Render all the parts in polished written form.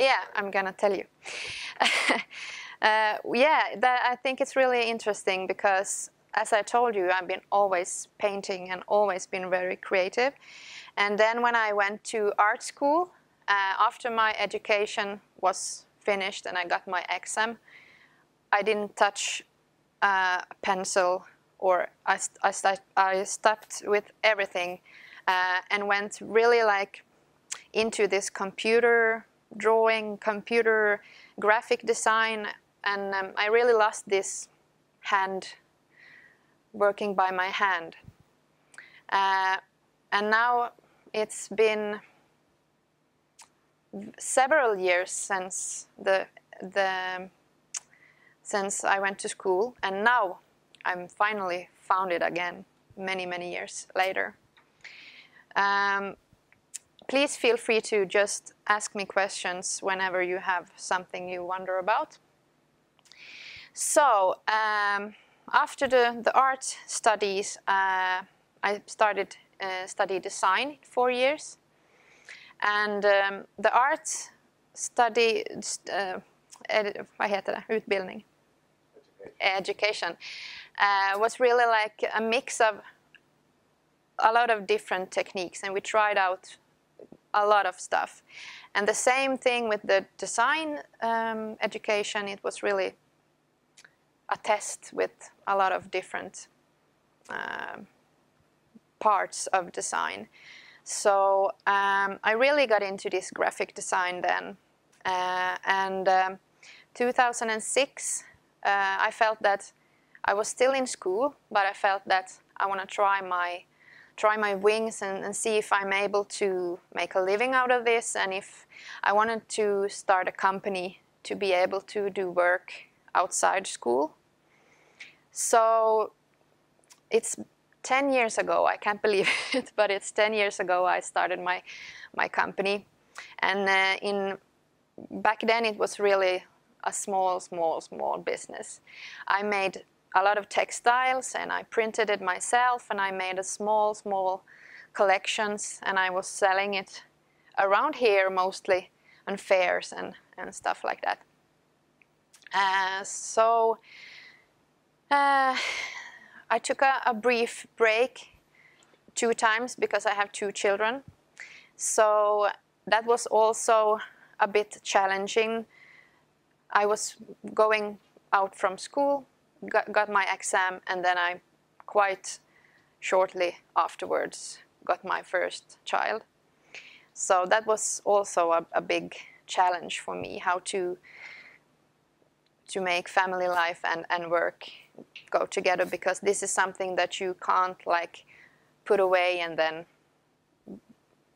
Yeah, I'm gonna tell you. I think it's really interesting because, as I told you, I've been always painting and always been very creative. And then when I went to art school, after my education was finished and I got my exam, I didn't touch a pencil, or I stopped with everything and went really like into this computer drawing, computer graphic design, and I really lost this hand, working by my hand. And now it's been several years since since I went to school, and now I'm finally found it again many years later. Please feel free to just ask me questions whenever you have something you wonder about. So after the art studies, I started study design 4 years, and the art study utbildning, education was really like a mix of a lot of different techniques, and we tried out a lot of stuff. And the same thing with the design education, it was really a test with a lot of different parts of design. So I really got into this graphic design then. And 2006, I felt that I was still in school, but I felt that I want to try my wings and see if I'm able to make a living out of this, and if I wanted to start a company to be able to do work outside school. So it's 10 years ago, I can't believe it, but it's 10 years ago I started my company. And back then it was really a small business. I made a lot of textiles and I printed it myself, and I made a small collections, and I was selling it around here mostly on fairs and stuff like that. I took a brief break 2 times because I have 2 children. So that was also a bit challenging. I was going out from school, got my exam, and then I quite shortly afterwards got my first child. So that was also a big challenge for me, how to make family life and work go together, because this is something that you can't like put away and then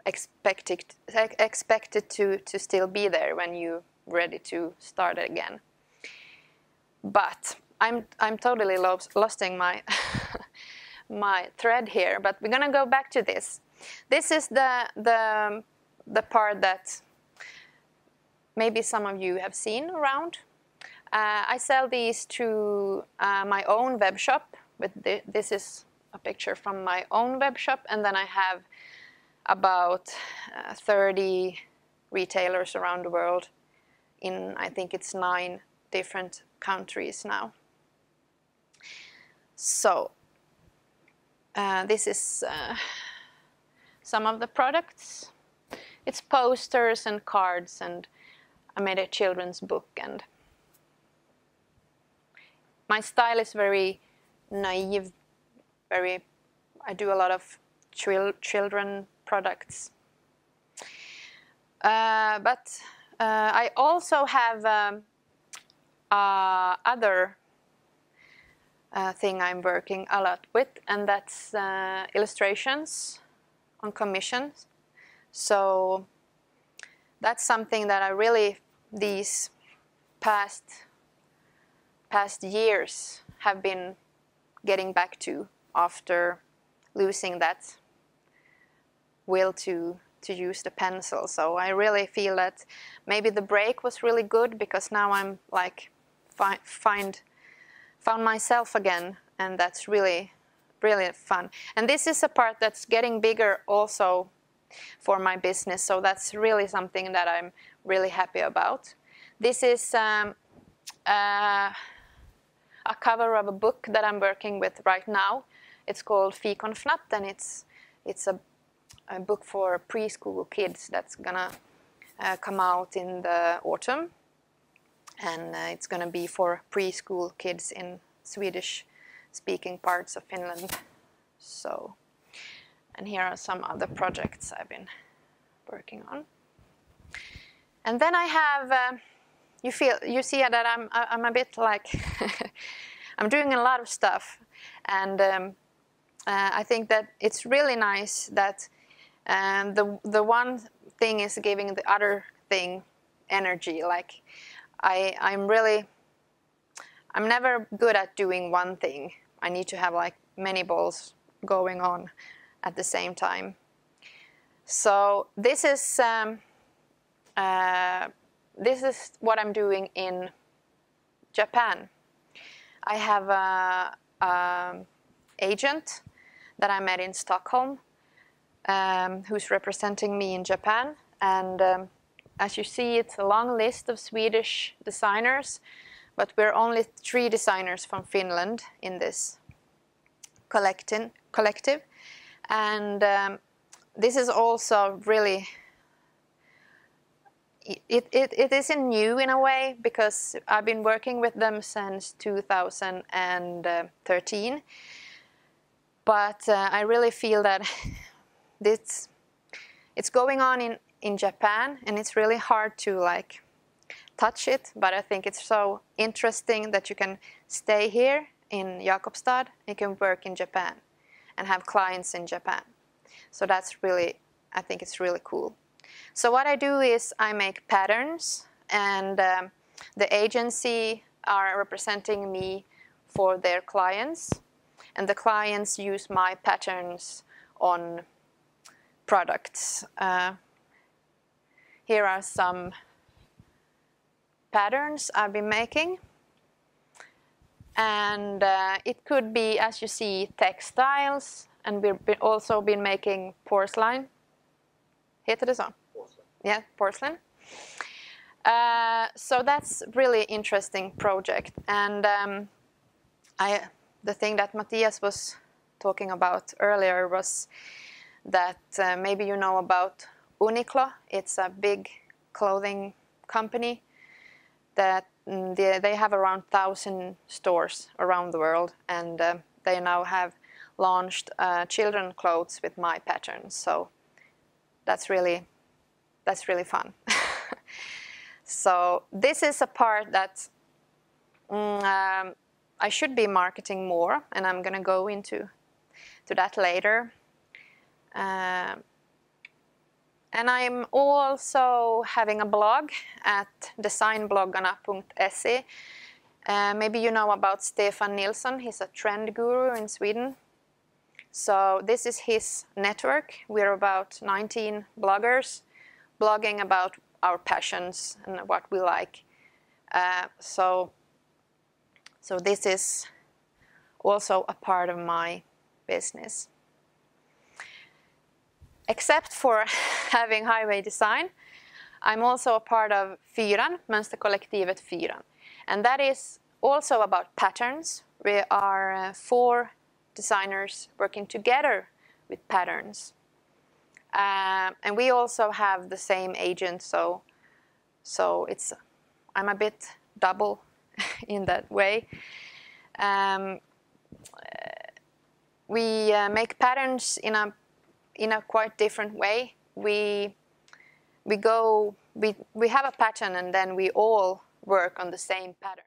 expect it to still be there when you're ready to start again. But I'm totally losing my my thread here, but we're gonna go back to this. This is the part that maybe some of you have seen around. I sell these through my own web shop. This is a picture from my own web shop, and then I have about 30 retailers around the world in, I think it's 9 different countries now. So this is some of the products. It's posters and cards, and I made a children's book, and my style is very naive, I do a lot of children products. But I also have other thing I'm working a lot with, and that's illustrations on commissions. So that's something that I really, these past years, have been getting back to after losing that will to use the pencil. So I really feel that maybe the break was really good, because now I'm like found myself again, and that's really fun. And this is a part that's getting bigger also for my business, so that's really something that I'm really happy about. This is a cover of a book that I'm working with right now. It's called Fikonfnatt, and it's a book for preschool kids that's gonna come out in the autumn, and it's gonna be for preschool kids in Swedish-speaking parts of Finland. So, and here are some other projects I've been working on. And then I have, you see that I'm a bit like, I'm doing a lot of stuff, and I think that it's really nice that the one thing is giving the other thing energy. Like I'm never good at doing one thing. I need to have like many balls going on at the same time. So this is what I'm doing in Japan. I have an agent that I met in Stockholm who's representing me in Japan. And as you see, it's a long list of Swedish designers, but we're only 3 designers from Finland in this collective. And this is also really, it isn't new in a way, because I've been working with them since 2013. But I really feel that it's going on in Japan, and it's really hard to like touch it. But I think it's so interesting that you can stay here in Jakobstad, you can work in Japan and have clients in Japan. So that's really, I think it's really cool. So what I do is I make patterns, and the agency are representing me for their clients, and the clients use my patterns on products. Here are some patterns I've been making, and it could be, as you see, textiles, and we've also been making porcelain. Heter det så? Porcelain. Yeah, porcelain. So that's really interesting project, and the thing that Matthias was talking about earlier was that maybe you know about Uniqlo. It's a big clothing company that they have around 1,000 stores around the world, and they now have launched children clothes with my patterns. So that's really fun. So this is a part that I should be marketing more, and I'm going to go into that later. And I'm also having a blog at designbloggarna.se. Maybe you know about Stefan Nilsson. He's a trend guru in Sweden. So this is his network. We're about 19 bloggers blogging about our passions and what we like. So this is also a part of my business. Except for having highway design, I'm also a part of Fyran, Mönsterkollektivet Fyran. And that is also about patterns. We are 4 designers working together with patterns. And we also have the same agent, so I'm a bit double in that way. We make patterns in a quite different way. We have a pattern, and then we all work on the same pattern.